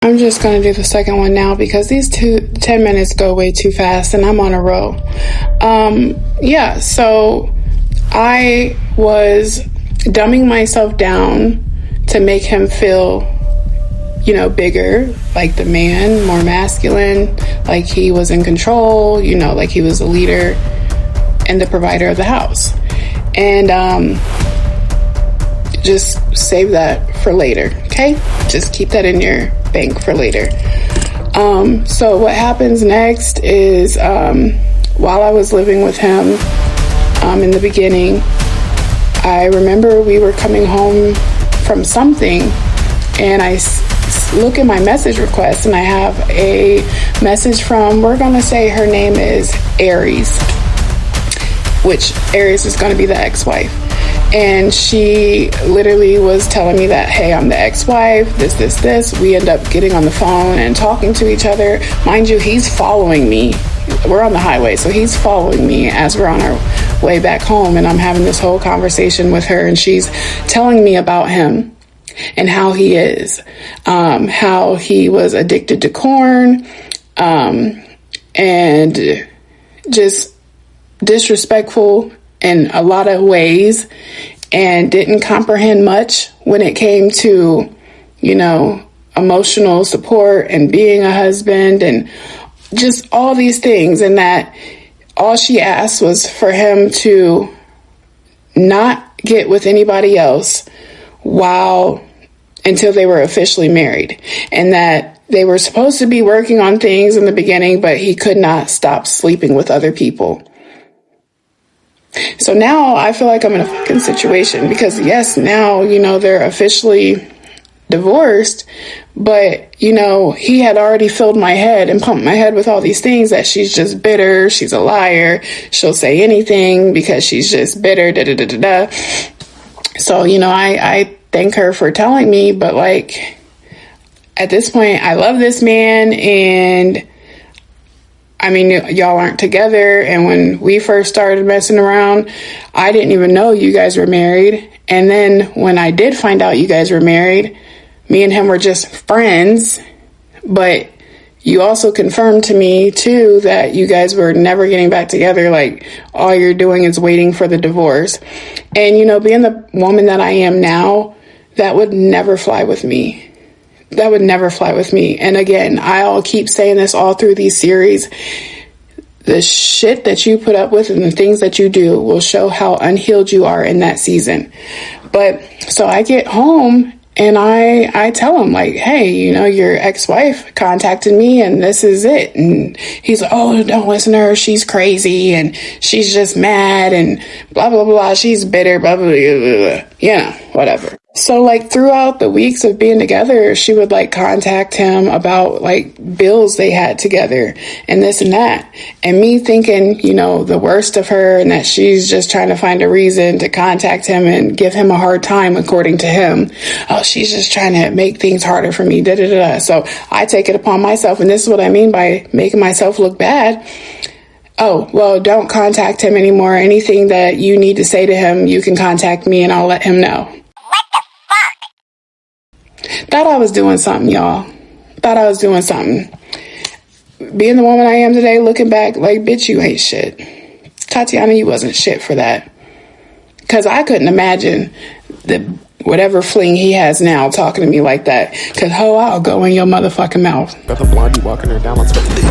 I'm just going to do the second one now because these 10 minutes go way too fast and I'm on a roll. So I was dumbing myself down to make him feel, bigger, like the man, more masculine, like he was in control, like he was the leader and the provider of the house. And just save that for later, okay? Just keep that in your bank for later. So what happens next is while I was living with him in the beginning, I remember we were coming home from something and I look at my message request and I have a message from, we're going to say her name is Aries, which Aries is going to be the ex-wife. And she literally was telling me that, hey, I'm the ex-wife, this. We end up getting on the phone and talking to each other. Mind you, he's following me. We're on the highway, so he's following me as we're on our way back home. And I'm having this whole conversation with her, and she's telling me about him and how he is, how he was addicted to corn, and just disrespectful in a lot of ways, and didn't comprehend much when it came to, emotional support and being a husband and just all these things. And that all she asked was for him to not get with anybody else until they were officially married, and that they were supposed to be working on things in the beginning, but he could not stop sleeping with other people. So now I feel like I'm in a fucking situation because yes, now, they're officially divorced, but, he had already filled my head and pumped my head with all these things that she's just bitter. She's a liar. She'll say anything because she's just bitter. So, I thank her for telling me, but like at this point, I love this man and y'all aren't together. And when we first started messing around, I didn't even know you guys were married. And then when I did find out you guys were married, me and him were just friends. But you also confirmed to me too that you guys were never getting back together. Like all you're doing is waiting for the divorce. And, being the woman that I am now, that would never fly with me. That would never fly with me. And again, I'll keep saying this all through these series. The shit that you put up with and the things that you do will show how unhealed you are in that season. But so I get home and I tell him like, hey, your ex-wife contacted me and this is it. And he's like, oh, don't listen to her. She's crazy and she's just mad and blah, blah, blah. She's bitter, blah, blah, blah, blah. Whatever. So like throughout the weeks of being together, she would like contact him about like bills they had together and this and that. And me thinking, the worst of her and that she's just trying to find a reason to contact him and give him a hard time according to him. Oh, she's just trying to make things harder for me. So I take it upon myself. And this is what I mean by making myself look bad. Oh, well, don't contact him anymore. Anything that you need to say to him, you can contact me and I'll let him know. Thought I was doing something, y'all. Thought I was doing something. Being the woman I am today, looking back, like, bitch, you ain't shit. Tatiana, you wasn't shit for that. Because I couldn't imagine whatever fling he has now talking to me like that. Because, I'll go in your motherfucking mouth. Got the blondie walking her down on space.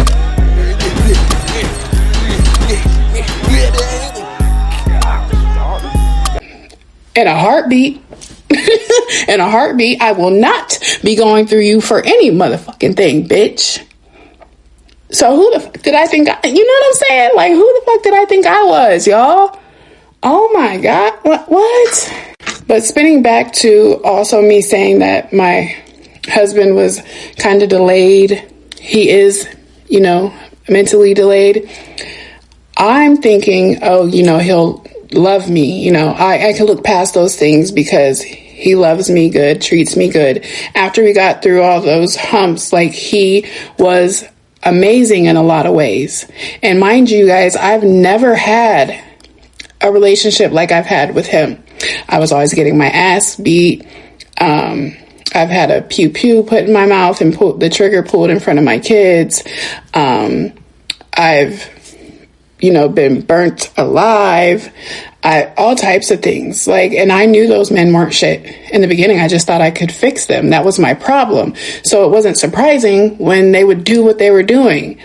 In a heartbeat. In a heartbeat, I will not be going through you for any motherfucking thing, bitch. So who the fuck did I think you know what I'm saying? Like, who the fuck did I think I was, y'all? Oh my God. What? But spinning back to also me saying that my husband was kind of delayed. He is, mentally delayed. I'm thinking, he'll love me. I can look past those things because he loves me good, treats me good. After we got through all those humps, like he was amazing in a lot of ways. And mind you guys, I've never had a relationship like I've had with him. I was always getting my ass beat. I've had a pew pew put in my mouth and the trigger pulled in front of my kids. I've, been burnt alive. All types of things. And I knew those men weren't shit in the beginning. I just thought I could fix them. That was my problem. So it wasn't surprising when they would do what they were doing.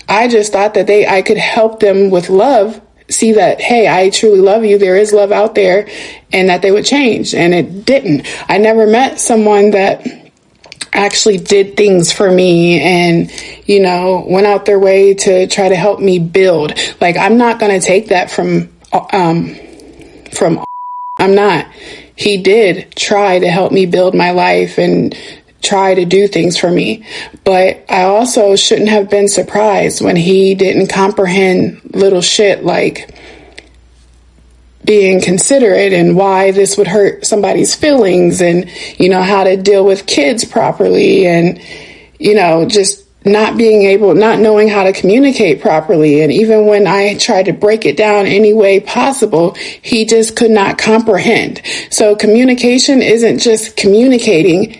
I just thought that I could help them with love, see that, hey, I truly love you. There is love out there, and that they would change. And it didn't. I never met someone that actually did things for me and, went out their way to try to help me build. I'm not going to take that from I'm not. He did try to help me build my life and try to do things for me. But I also shouldn't have been surprised when he didn't comprehend little shit like being considerate and why this would hurt somebody's feelings and, how to deal with kids properly and, just not knowing how to communicate properly. And even when I tried to break it down any way possible, he just could not comprehend. So communication isn't just communicating,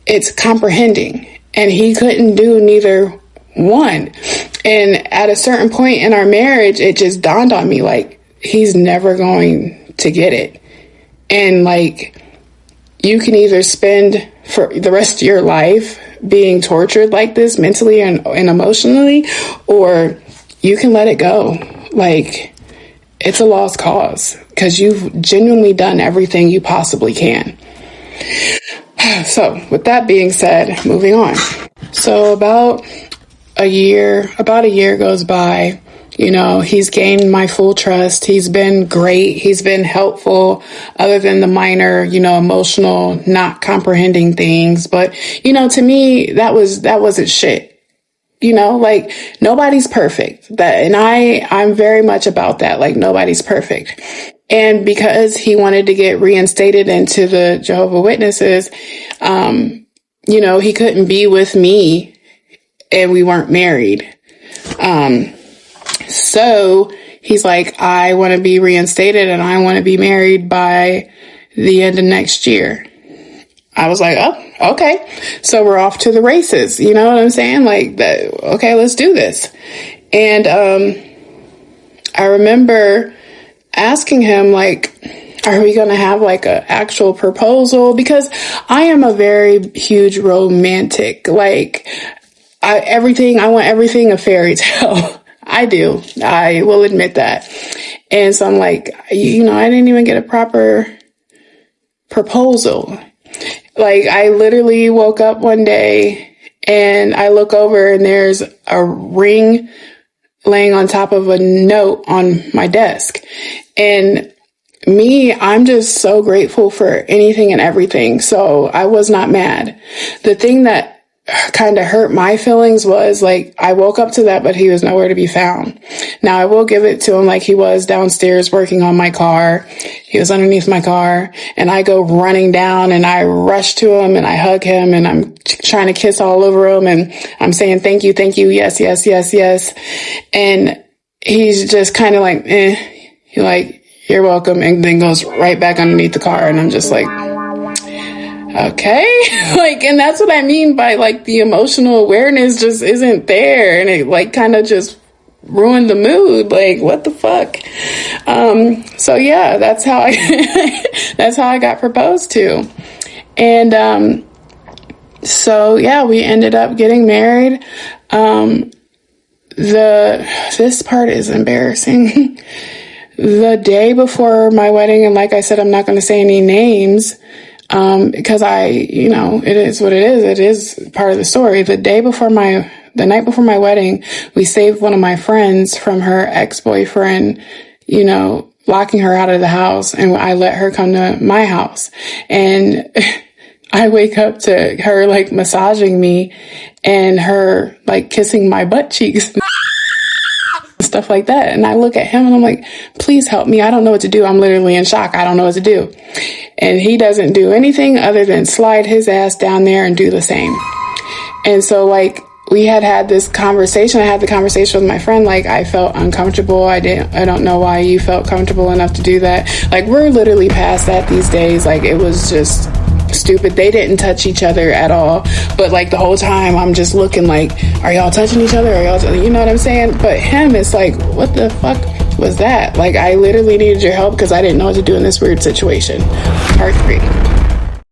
it's comprehending. And he couldn't do neither one. And at a certain point in our marriage, it just dawned on me, he's never going to get it. And you can either spend for the rest of your life being tortured like this mentally and emotionally, or you can let it go. It's a lost cause because you've genuinely done everything you possibly can. So with that being said, moving on. So about a year goes by. He's gained my full trust. He's been great. He's been helpful other than the minor, emotional, not comprehending things. But, to me, that wasn't shit. Nobody's perfect. I'm very much about that. Nobody's perfect. And because he wanted to get reinstated into the Jehovah's Witnesses, he couldn't be with me and we weren't married. So he's like, I want to be reinstated and I want to be married by the end of next year. I was like, oh, okay. So we're off to the races. You know what I'm saying? Okay, let's do this. And I remember asking him, are we going to have an actual proposal? Because I am a very huge romantic. I want everything a fairy tale. I do. I will admit that. And so I'm like, I didn't even get a proper proposal. I literally woke up one day and I look over and there's a ring laying on top of a note on my desk. And I'm just so grateful for anything and everything. So I was not mad. The thing that kind of hurt my feelings was I woke up to that, but he was nowhere to be found. Now I will give it to him, he was downstairs working on my car. He was underneath my car and I go running down and I rush to him and I hug him and I'm trying to kiss all over him and I'm saying, thank you. Yes, yes, yes, yes. And he's just kind of you're welcome. And then goes right back underneath the car. And I'm just okay. And that's what I mean by the emotional awareness just isn't there. And it kind of just ruined the mood. What the fuck? So yeah, that's how I got proposed to. And, so yeah, we ended up getting married. This part is embarrassing. The day before my wedding, and like I said, I'm not going to say any names, because it is what it is. It is part of the story. The night before my wedding, we saved one of my friends from her ex-boyfriend, locking her out of the house, and I let her come to my house. And I wake up to her massaging me and her kissing my butt cheeks. Stuff like that. And I look at him and I'm like, please help me. I don't know what to do. I'm literally in shock. I don't know what to do. And he doesn't do anything other than slide his ass down there and do the same. And so we had this conversation. I had the conversation with my friend. I felt uncomfortable. I don't know why you felt comfortable enough to do that. We're literally past that these days. It was just stupid. They didn't touch each other at all. But like the whole time I'm just looking like, are y'all touching each other? You know what I'm saying? But him, it's like, what the fuck was that? Like, I literally needed your help because I didn't know what to do in this weird situation. Part 3.